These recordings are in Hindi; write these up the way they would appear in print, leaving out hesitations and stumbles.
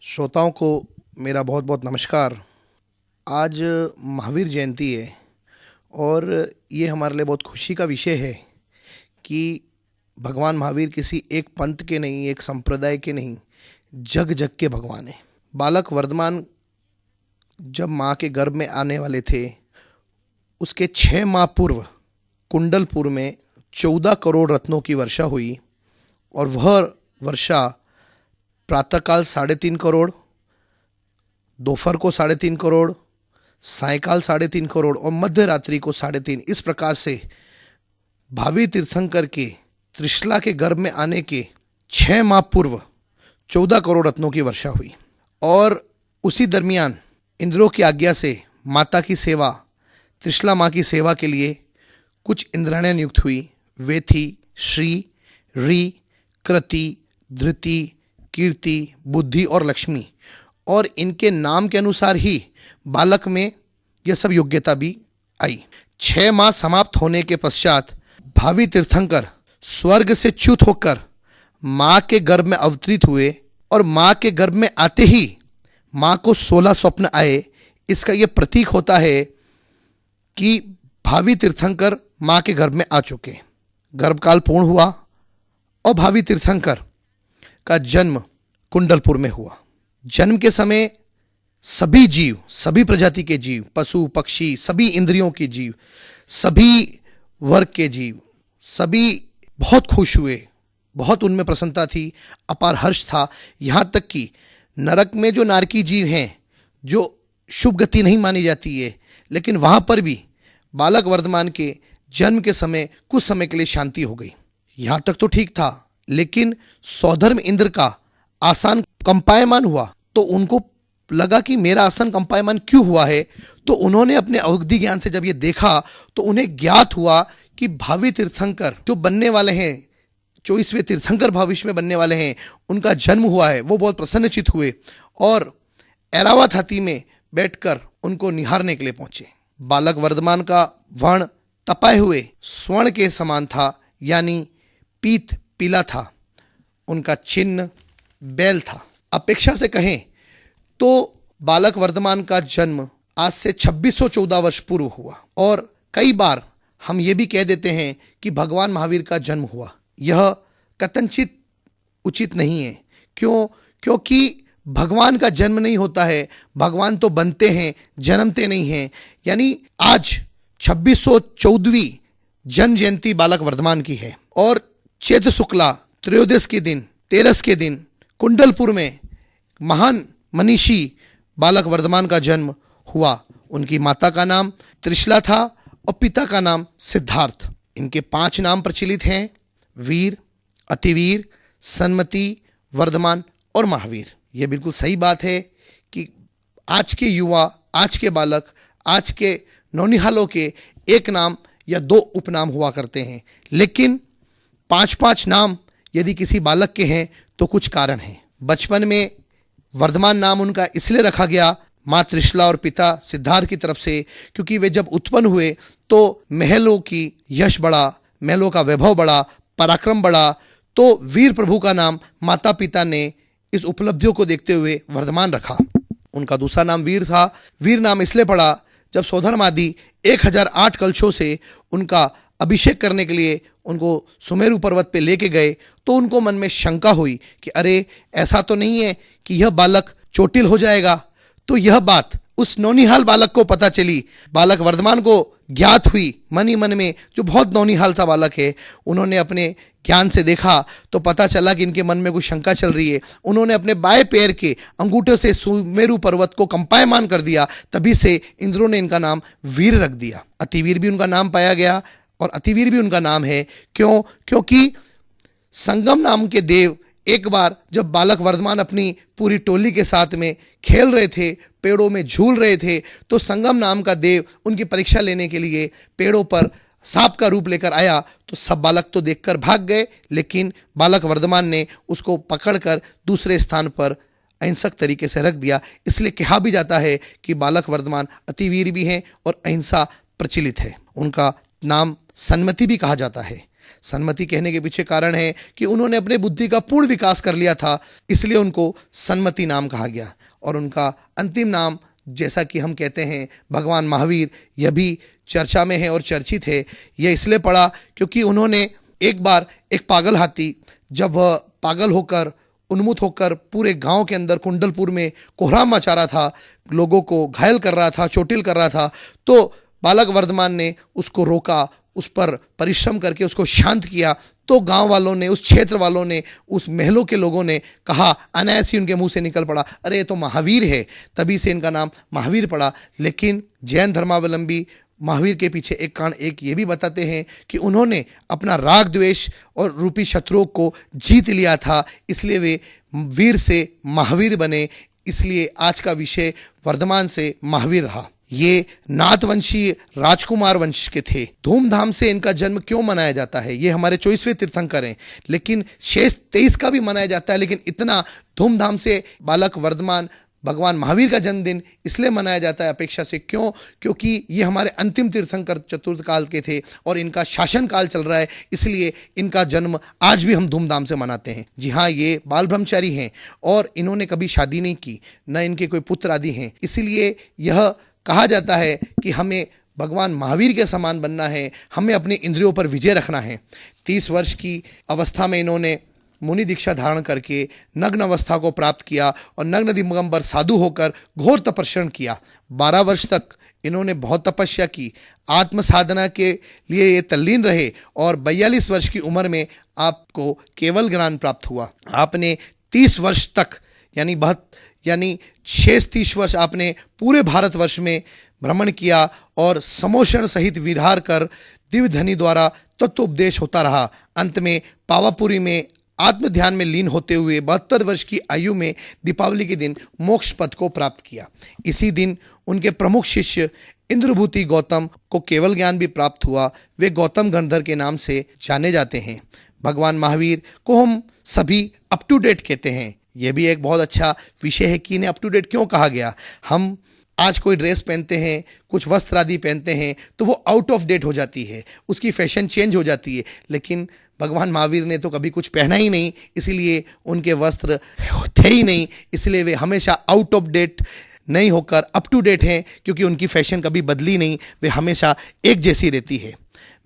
श्रोताओं को मेरा बहुत बहुत नमस्कार। आज महावीर जयंती है और ये हमारे लिए बहुत खुशी का विषय है कि भगवान महावीर किसी एक पंथ के नहीं, एक संप्रदाय के नहीं, जग जग के भगवान हैं। बालक वर्धमान जब माँ के गर्भ में आने वाले थे, उसके 6 माह पूर्व कुंडलपुर में 14 करोड़ रत्नों की वर्षा हुई और वह वर्षा प्रातःकाल 3.5 करोड़, दोपहर को 3.5 करोड़, सायकाल 3.5 करोड़ और मध्य रात्रि को 3.5। इस प्रकार से भावी तीर्थंकर के त्रिशला के गर्भ में आने के 6 माह पूर्व 14 करोड़ रत्नों की वर्षा हुई। और उसी दरमियान इंद्रों की आज्ञा से माता की सेवा, त्रिशला माँ की सेवा के लिए कुछ इंद्राणियाँ नियुक्त हुई। वे थी श्री, री, कृति, धृति, कीर्ति, बुद्धि और लक्ष्मी। और इनके नाम के अनुसार ही बालक में यह सब योग्यता भी आई। 6 माह समाप्त होने के पश्चात भावी तीर्थंकर स्वर्ग से च्युत होकर माँ के गर्भ में अवतरित हुए और माँ के गर्भ में आते ही माँ को 16 स्वप्न आए। इसका यह प्रतीक होता है कि भावी तीर्थंकर माँ के गर्भ में आ चुके। गर्भकाल पूर्ण हुआ और भावी तीर्थंकर का जन्म कुंडलपुर में हुआ। जन्म के समय सभी जीव, सभी प्रजाति के जीव, पशु पक्षी, सभी इंद्रियों के जीव, सभी वर्ग के जीव, सभी बहुत खुश हुए, बहुत उनमें प्रसन्नता थी, अपार हर्ष था। यहाँ तक कि नरक में जो नारकी जीव हैं, जो शुभ गति नहीं मानी जाती है, लेकिन वहाँ पर भी बालक वर्धमान के जन्म के समय कुछ समय के लिए शांति हो गई। यहाँ तक तो ठीक था, लेकिन सौधर्म इंद्र का आसन कंपायमान हुआ तो उनको लगा कि मेरा आसन कंपायमान क्यों हुआ है। तो उन्होंने अपने अवधि ज्ञान से जब ये देखा तो उन्हें ज्ञात हुआ कि भावी तीर्थंकर जो बनने वाले हैं, 24वें तीर्थंकर भविष्य में बनने वाले हैं, उनका जन्म हुआ है। वो बहुत प्रसन्नचित हुए और ऐरावत हाथी में बैठकर उनको निहारने के लिए पहुंचे। बालक वर्धमान का वर्ण तपाए हुए स्वर्ण के समान था, यानी पीत पीला था। उनका चिन्ह बैल था। अपेक्षा से कहें तो बालक वर्धमान का जन्म आज से 2614 वर्ष पूर्व हुआ। और कई बार हम ये भी कह देते हैं कि भगवान महावीर का जन्म हुआ। यह कथनचित उचित नहीं है। क्योंकि भगवान का जन्म नहीं होता है, भगवान तो बनते हैं, जन्मते नहीं हैं। यानी आज 2614वीं जन्म जयंती बालक वर्धमान की है और चैत्र शुक्ला त्रयोदश के दिन, तेरस के दिन कुंडलपुर में महान मनीषी बालक वर्धमान का जन्म हुआ। उनकी माता का नाम त्रिशला था और पिता का नाम सिद्धार्थ। इनके 5 नाम प्रचलित हैं: वीर, अतिवीर, सन्मति, वर्धमान और महावीर। यह बिल्कुल सही बात है कि आज के युवा, आज के बालक, आज के नौनिहालों के एक नाम या 2 उपनाम हुआ करते हैं, लेकिन 5-5 नाम यदि किसी बालक के हैं तो कुछ कारण हैं। बचपन में वर्धमान नाम उनका इसलिए रखा गया माँ त्रिशला और पिता सिद्धार्थ की तरफ से, क्योंकि वे जब उत्पन्न हुए तो महलों की यश बढ़ा, महलों का वैभव बढ़ा, पराक्रम बढ़ा। तो वीर प्रभु का नाम माता पिता ने इस उपलब्धियों को देखते हुए वर्धमान रखा। उनका दूसरा नाम वीर था। वीर नाम इसलिए पड़ा जब सौधर्म आदि 1008 कलशों से उनका अभिषेक करने के लिए उनको सुमेरु पर्वत पे लेके गए तो उनको मन में शंका हुई कि अरे, ऐसा तो नहीं है कि यह बालक चोटिल हो जाएगा। तो यह बात उस नौनिहाल बालक को पता चली, बालक वर्धमान को ज्ञात हुई मन ही मन में, जो बहुत नौनिहाल सा बालक है। उन्होंने अपने ज्ञान से देखा तो पता चला कि इनके मन में कुछ शंका चल रही है। उन्होंने अपने बाएं पैर के अंगूठे से सुमेरु पर्वत को कंपायमान कर दिया। तभी से इंद्रों ने इनका नाम वीर रख दिया। अतिवीर भी उनका नाम पाया गया और अतिवीर भी उनका नाम है। क्योंकि संगम नाम के देव एक बार जब बालक वर्धमान अपनी पूरी टोली के साथ में खेल रहे थे, पेड़ों में झूल रहे थे, तो संगम नाम का देव उनकी परीक्षा लेने के लिए पेड़ों पर सांप का रूप लेकर आया। तो सब बालक तो देखकर भाग गए, लेकिन बालक वर्धमान ने उसको पकड़कर दूसरे स्थान पर अहिंसक तरीके से रख दिया। इसलिए कहा भी जाता है कि बालक वर्धमान अतिवीर भी हैं और अहिंसा प्रचलित है। उनका नाम सन्मति भी कहा जाता है। सन्मति कहने के पीछे कारण है कि उन्होंने अपने बुद्धि का पूर्ण विकास कर लिया था, इसलिए उनको सन्मति नाम कहा गया। और उनका अंतिम नाम, जैसा कि हम कहते हैं, भगवान महावीर, यह भी चर्चा में है और चर्चित है। यह इसलिए पड़ा क्योंकि उन्होंने एक बार एक पागल हाथी, जब वह पागल होकर, उन्मुख होकर पूरे गांव के अंदर कुंडलपुर में कोहराम मचा रहा था, लोगों को घायल कर रहा था, चोटिल कर रहा था, तो बालक वर्धमान ने उसको रोका, उस पर परिश्रम करके उसको शांत किया। तो गांव वालों ने, उस क्षेत्र वालों ने, उस महलों के लोगों ने कहा, अनायास ही उनके मुंह से निकल पड़ा, अरे ये तो महावीर है, तभी से इनका नाम महावीर पड़ा। लेकिन जैन धर्मावलंबी महावीर के पीछे एक कारण एक ये भी बताते हैं कि उन्होंने अपना राग द्वेष और रूपी शत्रुओं को जीत लिया था, इसलिए वे वीर से महावीर बने। इसलिए आज का विषय वर्धमान से महावीर रहा। ये नाथवंशी राजकुमार वंश के थे। धूमधाम से इनका जन्म क्यों मनाया जाता है? ये हमारे 24वें तीर्थंकर हैं, लेकिन शेष 23 का भी मनाया जाता है। लेकिन इतना धूमधाम से बालक वर्धमान, भगवान महावीर का जन्मदिन इसलिए मनाया जाता है अपेक्षा से, क्यों? क्योंकि ये हमारे अंतिम तीर्थंकर चतुर्थ काल के थे और इनका शासन काल चल रहा है, इसलिए इनका जन्म आज भी हम धूमधाम से मनाते हैं। जी हाँ, ये बाल ब्रह्मचारी हैं और इन्होंने कभी शादी नहीं की, न इनके कोई पुत्र आदि हैं। इसीलिए यह कहा जाता है कि हमें भगवान महावीर के समान बनना है, हमें अपनी इंद्रियों पर विजय रखना है। 30 वर्ष की अवस्था में इन्होंने मुनि दीक्षा धारण करके नग्न अवस्था को प्राप्त किया और नग्न दिगंबर साधु होकर घोर तपस्या किया। 12 वर्ष तक इन्होंने बहुत तपस्या की, आत्म साधना के लिए ये तल्लीन रहे और 42 वर्ष की उम्र में आपको केवल ज्ञान प्राप्त हुआ। आपने 30 वर्ष तक यानी शेष 30 वर्ष आपने पूरे भारतवर्ष में भ्रमण किया और समोषण सहित विहार कर दिव्य धनी द्वारा तत्वोपदेश होता रहा। अंत में पावापुरी में आत्म ध्यान में लीन होते हुए 72 वर्ष की आयु में दीपावली के दिन मोक्ष पद को प्राप्त किया। इसी दिन उनके प्रमुख शिष्य इंद्रभूति गौतम को केवल ज्ञान भी प्राप्त हुआ। वे गौतम गणधर के नाम से जाने जाते हैं। भगवान महावीर को हम सभी अप टू डेट कहते हैं। यह भी एक बहुत अच्छा विषय है कि इन्हें अप टू डेट क्यों कहा गया। हम आज कोई ड्रेस पहनते हैं, कुछ वस्त्र आदि पहनते हैं, तो वो आउट ऑफ डेट हो जाती है, उसकी फैशन चेंज हो जाती है। लेकिन भगवान महावीर ने तो कभी कुछ पहना ही नहीं, इसीलिए उनके वस्त्र थे ही नहीं, इसलिए वे हमेशा आउट ऑफ डेट नहीं होकर अप टू डेट हैं, क्योंकि उनकी फैशन कभी बदली नहीं, वे हमेशा एक जैसी रहती है।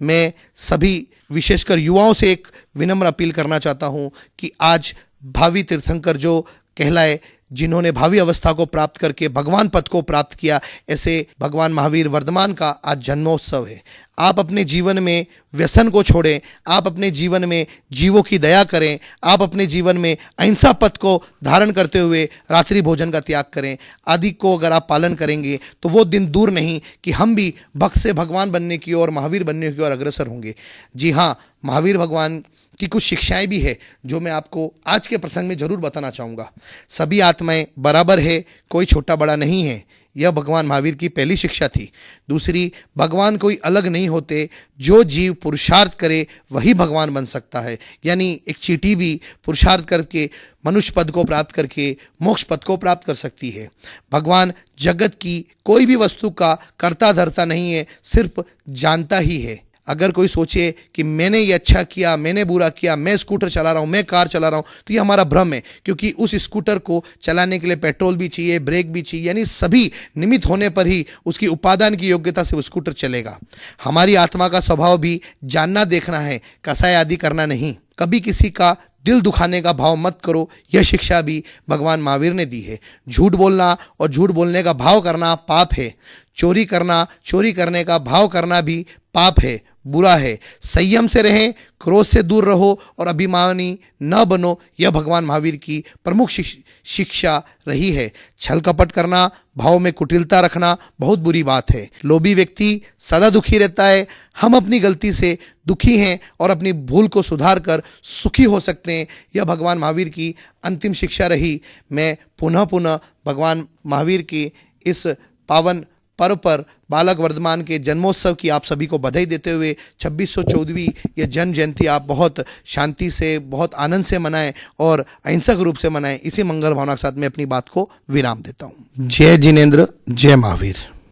मैं सभी विशेषकर युवाओं से एक विनम्र अपील करना चाहता हूँ कि आज भावी तीर्थंकर जो कहलाए, जिन्होंने भावी अवस्था को प्राप्त करके भगवान पद को प्राप्त किया, ऐसे भगवान महावीर वर्धमान का आज जन्मोत्सव है। आप अपने जीवन में व्यसन को छोड़ें, आप अपने जीवन में जीवों की दया करें, आप अपने जीवन में अहिंसा पथ को धारण करते हुए रात्रि भोजन का त्याग करें। आदि को अगर आप पालन करेंगे तो वो दिन दूर नहीं कि हम भी भक्त से भगवान बनने की ओर, महावीर बनने की ओर अग्रसर होंगे। जी हाँ, महावीर भगवान की कुछ शिक्षाएं भी है जो मैं आपको आज के प्रसंग में जरूर बताना चाहूँगा। सभी आत्माएं बराबर है, कोई छोटा बड़ा नहीं है, यह भगवान महावीर की पहली शिक्षा थी। दूसरी, भगवान कोई अलग नहीं होते, जो जीव पुरुषार्थ करे वही भगवान बन सकता है। यानी एक चींटी भी पुरुषार्थ करके मनुष्य पद को प्राप्त करके मोक्ष पद को प्राप्त कर सकती है। भगवान जगत की कोई भी वस्तु का कर्ता धर्ता नहीं है, सिर्फ जानता ही है। अगर कोई सोचे कि मैंने ये अच्छा किया, मैंने बुरा किया, मैं स्कूटर चला रहा हूँ, मैं कार चला रहा हूँ, तो ये हमारा भ्रम है, क्योंकि उस स्कूटर को चलाने के लिए पेट्रोल भी चाहिए, ब्रेक भी चाहिए, यानी सभी निमित्त होने पर ही उसकी उपादान की योग्यता से वो स्कूटर चलेगा। हमारी आत्मा का स्वभाव भी जानना देखना है, कसाई आदि करना नहीं। कभी किसी का दिल दुखाने का भाव मत करो, यह शिक्षा भी भगवान महावीर ने दी है। झूठ बोलना और झूठ बोलने का भाव करना पाप है। चोरी करना, चोरी करने का भाव करना भी पाप है, बुरा है। संयम से रहें, क्रोध से दूर रहो और अभिमानी न बनो, यह भगवान महावीर की प्रमुख शिक्षा रही है। छल कपट करना, भाव में कुटिलता रखना बहुत बुरी बात है। लोभी व्यक्ति सदा दुखी रहता है। हम अपनी गलती से दुखी हैं और अपनी भूल को सुधार कर सुखी हो सकते हैं, यह भगवान महावीर की अंतिम शिक्षा रही। मैं पुनः भगवान महावीर की इस पावन पर्व पर बालक वर्धमान के जन्मोत्सव की आप सभी को बधाई देते हुए 2614वीं यह जन्म जयंती आप बहुत शांति से, बहुत आनंद से मनाएं और अहिंसक रूप से मनाएं। इसी मंगल भावना के साथ मैं अपनी बात को विराम देता हूँ। जय जिनेंद्र, जय महावीर।